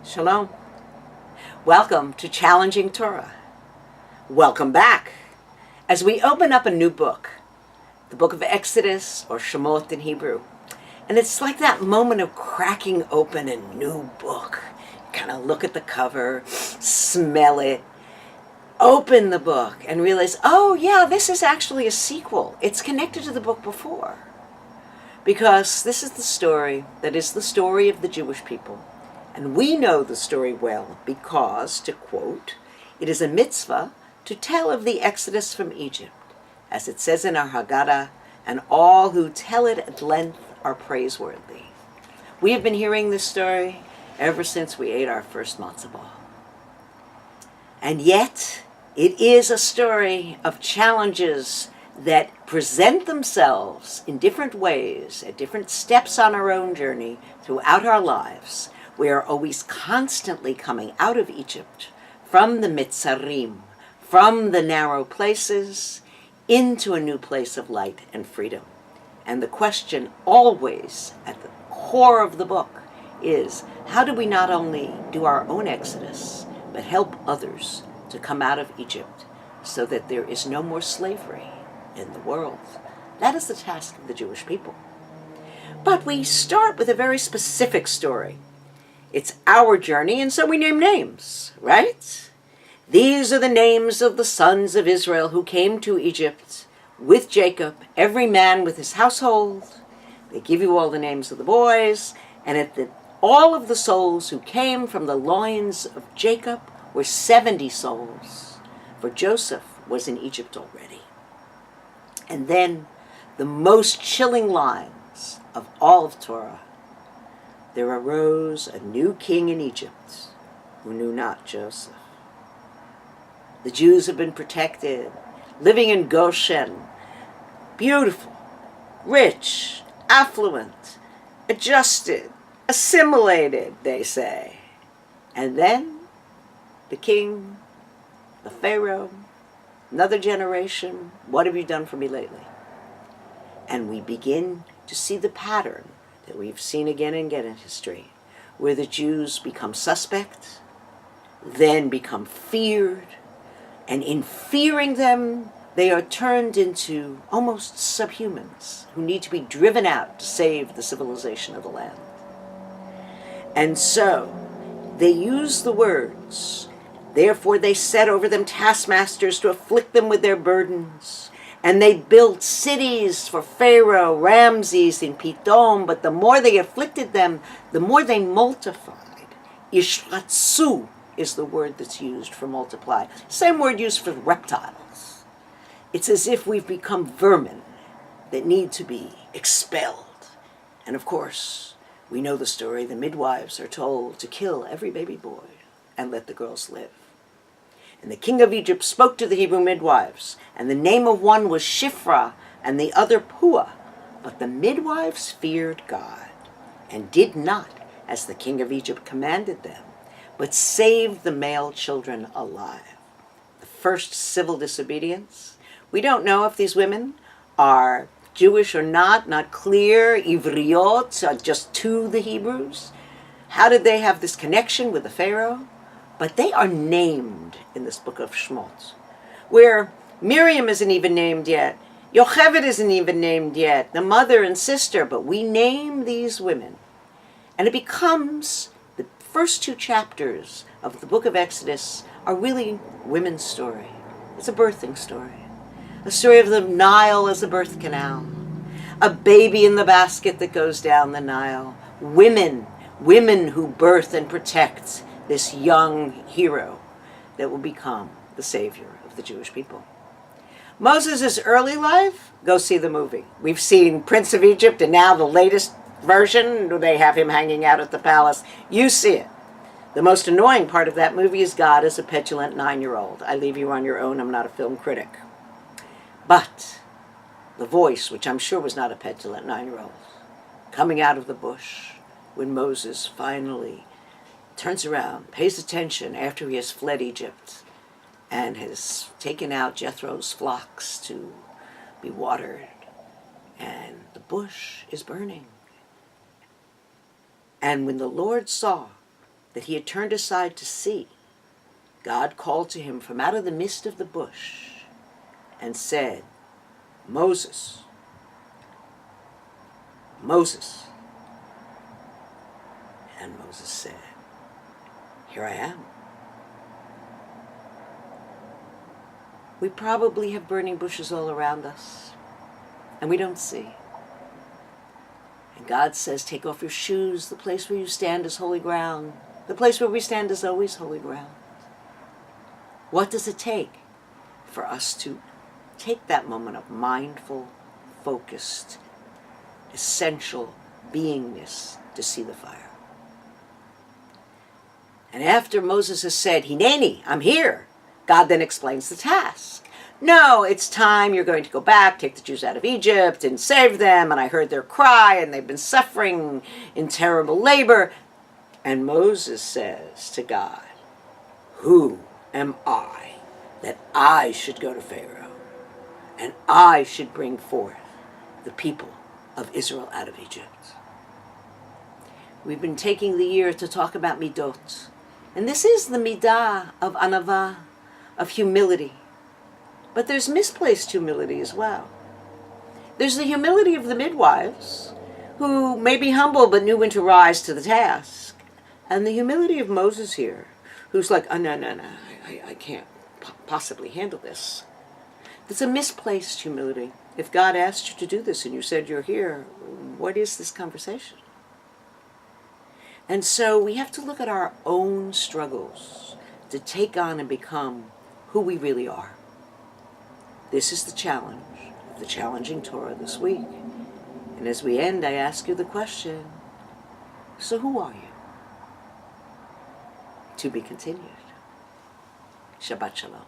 Shalom. Welcome to Challenging Torah. Welcome back as we open up a new book, the book of Exodus, or Shemot in Hebrew. And it's like that moment of cracking open a new book. You kind of look at the cover, smell it, open the book, and realize, oh yeah, this is actually a sequel. It's connected to the book before. Because this is the story that is the story of the Jewish people. And we know the story well because, to quote, it is a mitzvah to tell of the exodus from Egypt, as it says in our Haggadah, and all who tell it at length are praiseworthy. We have been hearing this story ever since we ate our first matzah ball. And yet, it is a story of challenges that present themselves in different ways, at different steps on our own journey throughout our lives. We are always constantly coming out of Egypt, from the Mitzarim, from the narrow places, into a new place of light and freedom. And the question always at the core of the book is, how do we not only do our own exodus, but help others to come out of Egypt so that there is no more slavery in the world? That is the task of the Jewish people. But we start with a very specific story. It's our journey, and so we name names, right? These are the names of the sons of Israel who came to Egypt with Jacob, every man with his household. They give you all the names of the boys, and all of the souls who came from the loins of Jacob were 70 souls, for Joseph was in Egypt already. And then the most chilling lines of all of Torah: there arose a new king in Egypt who knew not Joseph. The Jews have been protected, living in Goshen, beautiful, rich, affluent, adjusted, assimilated, they say. And then the king, the Pharaoh, another generation, what have you done for me lately? And we begin to see the pattern that we've seen again and again in history, where the Jews become suspect, then become feared, and in fearing them, they are turned into almost subhumans who need to be driven out to save the civilization of the land. And so, they use the words, therefore they set over them taskmasters to afflict them with their burdens. And they built cities for Pharaoh, Ramses, and Pithom, but the more they afflicted them, the more they multiplied. Ishratsu is the word that's used for multiply. Same word used for reptiles. It's as if we've become vermin that need to be expelled. And of course, we know the story. The midwives are told to kill every baby boy and let the girls live. And the king of Egypt spoke to the Hebrew midwives, and the name of one was Shifra, and the other Pua. But the midwives feared God, and did not as the king of Egypt commanded them, but saved the male children alive. The first civil disobedience. We don't know if these women are Jewish or not clear, Ivriot, just to the Hebrews. How did they have this connection with the Pharaoh? But they are named in this book of Shemot, where Miriam isn't even named yet, Yocheved isn't even named yet, the mother and sister, but we name these women. And it becomes, the first two chapters of the book of Exodus are really women's story. It's a birthing story. A story of the Nile as a birth canal. A baby in the basket that goes down the Nile. Women who birth and protect this young hero that will become the savior of the Jewish people. Moses' early life, go see the movie. We've seen Prince of Egypt, and now the latest version, they have him hanging out at the palace. You see it. The most annoying part of that movie is God as a petulant 9-year-old. I leave you on your own. I'm not a film critic. But the voice, which I'm sure was not a petulant 9-year-old, coming out of the bush when Moses finally turns around, pays attention after he has fled Egypt and has taken out Jethro's flocks to be watered, and the bush is burning. And when the Lord saw that he had turned aside to see, God called to him from out of the midst of the bush and said, "Moses, Moses." And Moses said, "Here I am." We probably have burning bushes all around us, and we don't see. And God says, "Take off your shoes. The place where you stand is holy ground. The place where we stand is always holy ground." What does it take for us to take that moment of mindful, focused, essential beingness to see the fire? And after Moses has said, "Hineni, I'm here," God then explains the task. "No, it's time. You're going to go back, take the Jews out of Egypt and save them. And I heard their cry and they've been suffering in terrible labor." And Moses says to God, "Who am I that I should go to Pharaoh and I should bring forth the people of Israel out of Egypt?" We've been taking the year to talk about midot. And this is the midah of anava, of humility. But there's misplaced humility as well. There's the humility of the midwives, who may be humble but knew when to rise to the task. And the humility of Moses here, who's like, "Oh, no, I can't possibly handle this." It's a misplaced humility. If God asked you to do this and you said you're here, what is this conversation? And so we have to look at our own struggles to take on and become who we really are. This is the challenge of the Challenging Torah this week. And as we end, I ask you the question, so who are you? To be continued. Shabbat Shalom.